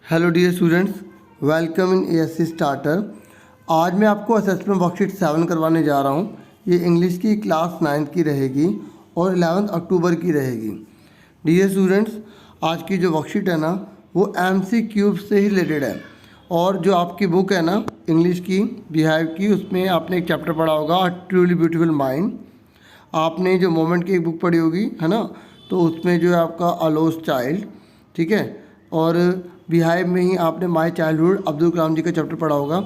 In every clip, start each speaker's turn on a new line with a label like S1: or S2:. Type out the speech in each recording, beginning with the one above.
S1: Hello dear students, welcome in ASC starter. आज मैं आपको असेसमेंट वर्कशीट 7 करवाने जा रहा हूँ। ये इंग्लिश की क्लास 9th की रहेगी और 11 अक्टूबर की रहेगी। डियर स्टूडेंट्स, आज की जो वर्कशीट है ना वो MCQ से ही रिलेटेड है। और जो आपकी बुक है ना इंग्लिश की बिहेव की, उसमें आपने एक चैप्टर पढ़ा होगा अ ट्रूली ब्यूटीफुल माइंड। आपने जो मोमेंट की एक बुक पढ़ी होगी है ना, तो उसमें जो है आपका अ लॉस्ट चाइल्ड, ठीक है। और बिहाइव में ही आपने माय चाइल्डहुड अब्दुल कलाम जी का चैप्टर पढ़ा होगा।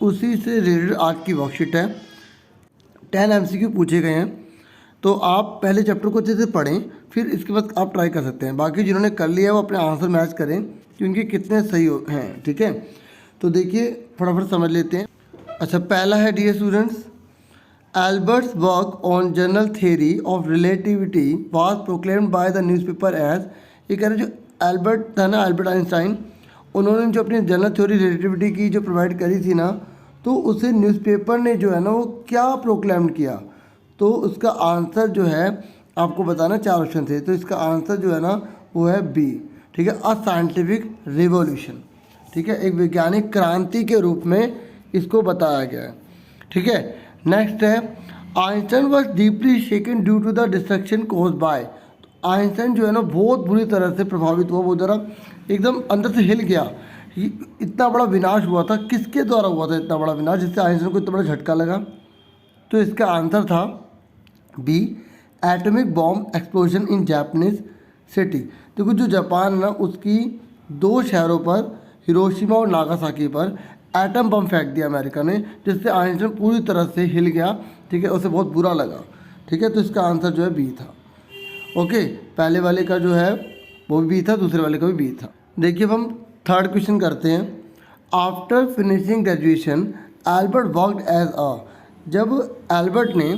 S1: उसी से रिलेटेड आज की वर्कशीट है। 10 MCQ पूछे गए हैं, तो आप पहले चैप्टर को अच्छे से पढ़ें, फिर इसके बाद आप ट्राई कर सकते हैं। बाकी जिन्होंने कर लिया है वो अपने आंसर मैच करें कि उनके कितने सही हैं, ठीक है। तो देखिए फटाफट समझ लेते हैं। अच्छा, पहला है dear students, Albert's work on general theory of relativity was proclaimed by the newspaper as. ये कह रहे जो एल्बर्ट था ना, एल्बर्ट आइंस्टाइन, उन्होंने जो अपनी जनरल थ्योरी रिलेटिविटी की जो प्रोवाइड करी थी ना, तो उसे न्यूज़पेपर ने जो है ना वो क्या प्रोक्लेम किया। तो उसका आंसर जो है आपको बताना, 4 ऑप्शन थे, तो इसका आंसर जो है ना वो है बी, ठीक है, अ साइंटिफिक रिवॉल्यूशन, ठीक है, एक वैज्ञानिक क्रांति के रूप में इसको बताया गया है, ठीक है। नेक्स्ट है, Einstein was deeply shaken due to the destruction caused by. Einstein जो है ना बहुत बुरी तरह से प्रभावित हुआ, बहुत ज़्यादा एकदम अंदर से हिल गया। इतना बड़ा विनाश हुआ था, किसके द्वारा हुआ था इतना बड़ा विनाश जिससे आइंस्टाइन को इतना बड़ा झटका लगा। तो इसका आंसर था B, atomic bomb explosion in Japanese city. देखो जो जापान है ना उसकी 2 शहरों पर, हिरोशिमा और नागासाकी पर एटम बम फेंक दिया अमेरिका ने, जिससे आइंस्टाइन पूरी तरह से हिल गया, ठीक है, उसे बहुत बुरा लगा, ठीक है। तो इसका आंसर जो है बी था। ओके, पहले वाले का जो है वो भी बी था, दूसरे वाले का भी बी था। देखिए अब हम थर्ड क्वेश्चन करते हैं। After finishing graduation Albert worked as a. जब एल्बर्ट ने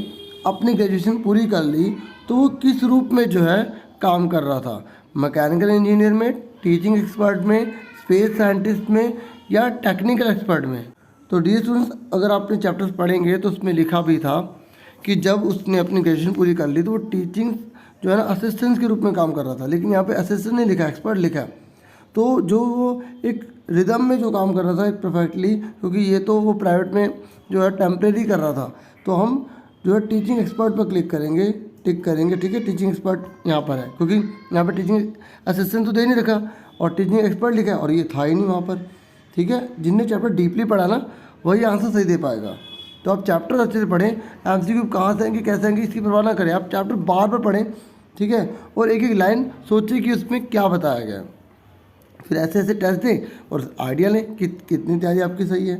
S1: अपनी ग्रेजुएशन पूरी कर ली तो वो किस रूप में जो है काम कर रहा था, मैकेनिकल इंजीनियर में, टीचिंग एक्सपर्ट में, स्पेस साइंटिस्ट में, या टेक्निकल एक्सपर्ट में। तो डियर स्टूडेंट्स, अगर आपने चैप्टर्स पढ़ेंगे तो उसमें लिखा भी था कि जब उसने अपनी ग्रेजुएशन पूरी कर ली तो वो टीचिंग जो है ना असिस्टेंट के रूप में काम कर रहा था, लेकिन यहाँ पे असिस्टेंट नहीं लिखा, एक्सपर्ट लिखा है। तो जो वो एक रिदम में जो काम कर रहा था एक परफेक्टली, क्योंकि ये तो वो प्राइवेट में जो है टेम्परेरी कर रहा था, तो हम जो है टीचिंग एक्सपर्ट पर क्लिक करेंगे, टिक करेंगे, ठीक है। टीचिंग एक्सपर्ट यहाँ पर है क्योंकि यहाँ पर टीचिंग असिस्टेंट तो दे नहीं रखा और टीचिंग एक्सपर्ट लिखा है और ये था ही नहीं वहाँ पर, ठीक है। जिनने चैप्टर डीपली पढ़ा ना वही आंसर सही दे पाएगा। तो आप चैप्टर अच्छे से पढ़ें, MCQ कहाँ से आएंगे कैसे आएंगे इसकी परवाह ना करें, आप चैप्टर बार बार पढ़ें, ठीक है, और एक एक लाइन सोचिए कि उसमें क्या बताया गया है। फिर ऐसे ऐसे टेस्ट दें और आइडिया लें कि कितनी तैयारी आपकी सही है।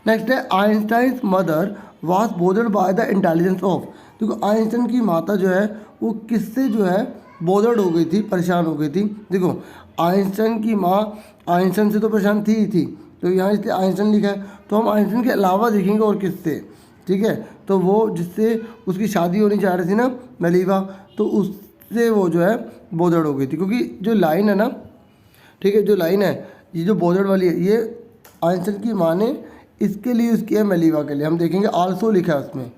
S1: नेक्स्ट है, Einstein's mother was bothered by the intelligence of. देखो आइंस्टाइन की माता जो है वो किससे जो है बोदर्ड हो गई थी, परेशान हो गई थी। देखो आइंस्टाइन की माँ आइंस्टाइन से तो परेशान थी ही थी, तो यहाँ इसलिए आइंस्टाइन लिखा है। तो हम आइंस्टाइन के अलावा देखेंगे और किससे, ठीक है। तो वो जिससे उसकी शादी होनी चाह रही थी ना, मेलिवा, तो उससे वो जो है बोदर्ड हो गई थी। क्योंकि जो लाइन है ना, ठीक है, जो लाइन है ये जो बोदर्ड वाली है, ये आइंस्टाइन की माँ ने इसके लिए यूज़ किया, मेलिवा के लिए। हम देखेंगे आल्सो लिखा है उसमें।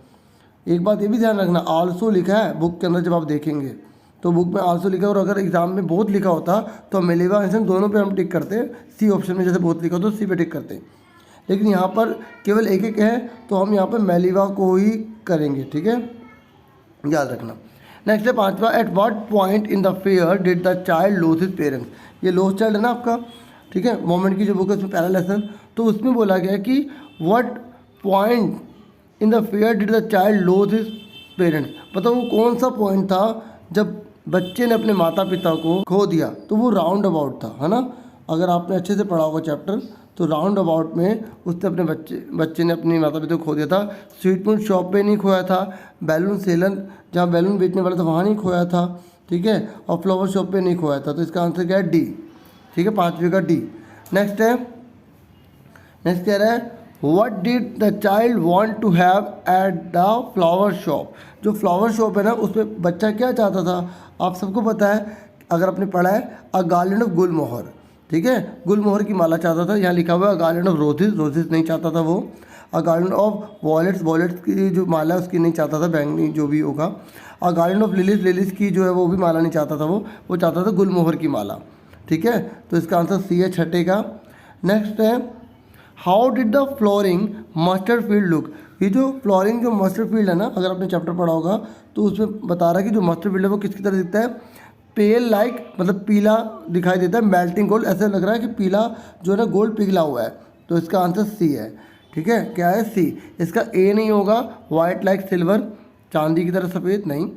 S1: एक बात ये भी ध्यान रखना, आल्सो लिखा है बुक के अंदर, जब आप देखेंगे तो बुक में आल्सो लिखा है। और अगर एग्जाम में बहुत लिखा होता तो मेलिवा आइंस्टाइन दोनों पे हम टिक करते हैं, सी ऑप्शन में जैसे बहुत लिखा हो तो सी पे टिक करते हैं। लेकिन यहाँ पर केवल एक एक है तो हम यहाँ पर मेलिवा को ही करेंगे, ठीक है, याद रखना। नेक्स्ट है 5वां, at what point in the fair did the child lose his parents. ये लॉस्ट चाइल्ड है ना आपका, ठीक है, मोमेंट की जो बुक है उसमें पहला लेसन, तो उसमें बोला गया कि what point in the fair did the child lose his parents. बताओ वो कौन सा पॉइंट था जब बच्चे ने अपने माता पिता को खो दिया। तो वो राउंड अबाउट था, है ना। अगर आपने अच्छे से पढ़ा होगा चैप्टर तो राउंड अबाउट में उसने अपने बच्चे ने अपनी माता पिता को खो दिया था। स्वीट मून शॉप पे नहीं खोया था, बैलून सेलन जहाँ बैलून बेचने वाला था वहाँ नहीं खोया था, ठीक है, और फ्लावर शॉप पे नहीं खोया था। तो इसका आंसर क्या है, डी, ठीक है, 5वें का डी। नेक्स्ट कह रहा है, what did the child want to have at the flower shop. जो फ्लावर शॉप है ना उसमें बच्चा क्या चाहता था, आप सबको पता है अगर आपने पढ़ा है, अ गार्लैंड ऑफ गुलमोहर, ठीक है, गुलमोहर की माला चाहता था। यहाँ लिखा हुआ है गार्लैंड ऑफ रोजेस, रोजेस नहीं चाहता था वो। अ गार्लैंड ऑफ वॉयलेट्स, वॉयलेट्स की जो माला है उसकी नहीं चाहता था, बैंगनी जो भी होगा। अ गार्लैंड ऑफ लिलीज, लिलीज की जो है वो भी माला नहीं चाहता था वो चाहता था गुलमोहर की माला। ठीक है, तो इसका आंसर सी है छठे का। नेक्स्ट है how did the flooring mustard field look. ये जो फ्लोरिंग जो मस्टर्ड फील्ड है ना, अगर आपने चैप्टर पढ़ा होगा तो उसमें बता रहा है कि जो मस्टर्ड फील्ड है वो किसकी तरह दिखता है, पेल लाइक, मतलब पीला दिखाई देता है, मेल्टिंग गोल्ड, ऐसा लग रहा है कि पीला जो है ना गोल्ड पिघला हुआ है। तो इसका आंसर सी है। ठीक है, क्या है, सी। इसका ए नहीं होगा, वाइट लाइक सिल्वर, चांदी की तरह सफ़ेद नहीं।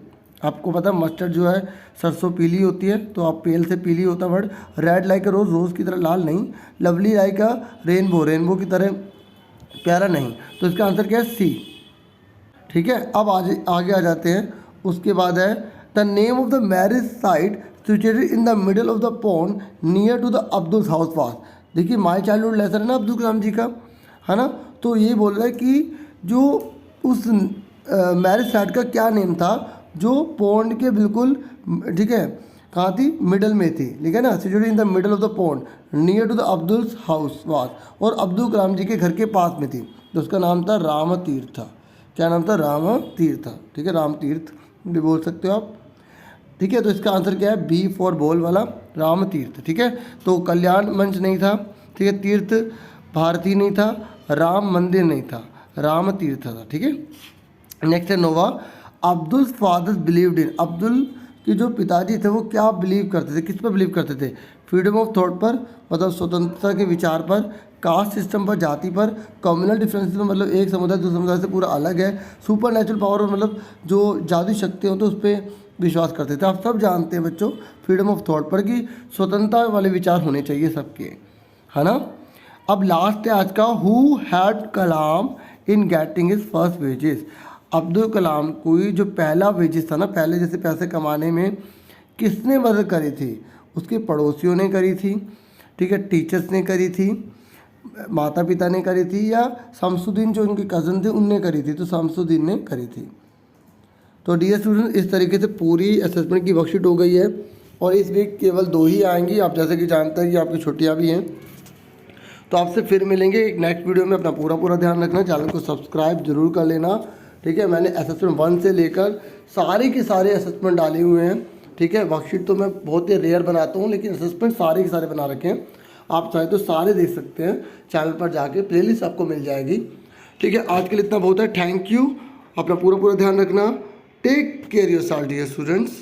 S1: आपको पता है मस्टर्ड जो है सरसों पीली होती है, तो आप पेल से पीली होता है वर्ड। रेड लाइक रोज़, रोज़ की तरह लाल नहीं। लवली लाइक रेनबो, रेनबो की तरह प्यारा नहीं। तो इसका आंसर क्या है, सी। ठीक है, अब आगे आ जाते हैं। उसके बाद है the name of the marriage site situated in the middle of the pond near to the Abdul house was. देखिए माई चाइल्डहुड लेसन है ना अब्दुल कलाम जी का, है ना। तो ये बोल रहा है कि जो उस मैरिज साइट का क्या नेम था जो पॉन्ड के बिल्कुल, ठीक है, कहाँ थी, मिडल में थी, ठीक है ना, situated in the middle of the pond near to the Abdul house was, और अब्दुल कलाम जी के घर के पास में थी। तो उसका नाम था राम तीर्थ। क्या नाम था, राम तीर्थ। ठीक है, राम तीर्थ भी बोल सकते हो आप। ठीक है, तो इसका आंसर क्या है, बी फॉर बॉल वाला, राम तीर्थ। ठीक है, तो कल्याण मंच नहीं था, ठीक है, तीर्थ भारती नहीं था, राम मंदिर नहीं था, राम तीर्थ था। ठीक है, नेक्स्ट है नोवा Abdul fathers believed in. Abdul के जो पिताजी थे वो क्या बिलीव करते थे, किस पर बिलीव करते थे, फ्रीडम ऑफ थॉट पर, मतलब स्वतंत्रता के विचार पर, कास्ट सिस्टम पर, जाति पर, कम्युनल डिफरेंसेस में, मतलब एक समुदाय दूसरे समुदाय से पूरा अलग है, सुपर नेचुरल पावर, मतलब जो जादुई शक्ति होती है उस पर विश्वास करते थे। आप सब जानते हैं बच्चों फ्रीडम ऑफ थॉट पर कि स्वतंत्रता वाले विचार होने चाहिए सबके, है ना। अब लास्ट है आज का, who had Kalam in getting his first wages. Abdul Kalam को जो पहला वेजेस था ना, पहले जैसे पैसे कमाने में किसने मदद करी थी, उसके पड़ोसियों ने करी थी, ठीक है, टीचर्स ने करी थी, माता पिता ने करी थी, या शमसुद्दीन जो उनके कज़न थे उनने करी थी। तो शमसुद्दीन ने करी थी। तो डियर स्टूडेंट, इस तरीके से पूरी असेसमेंट की वर्कशीट हो गई है, और इस वीक केवल 2 ही आएंगी। आप जैसे कि जानते हैं कि आपकी छुट्टियाँ भी हैं। तो आपसे फिर मिलेंगे एक नेक्स्ट वीडियो में। अपना पूरा ध्यान रखना, चैनल को सब्सक्राइब जरूर कर लेना। ठीक है, मैंने असेसमेंट 1 से लेकर सारे के सारे असेसमेंट डाले हुए हैं। ठीक है, वर्कशीट तो मैं बहुत ही रेयर बनाता हूँ, लेकिन असेसमेंट सारे के सारे बना रखे हैं। आप चाहे तो सारे देख सकते हैं, चैनल पर जाके प्लेलिस्ट आपको मिल जाएगी। ठीक है, आज के लिए इतना बहुत है। थैंक यू, अपना पूरा ध्यान रखना। Take care yourself dear students.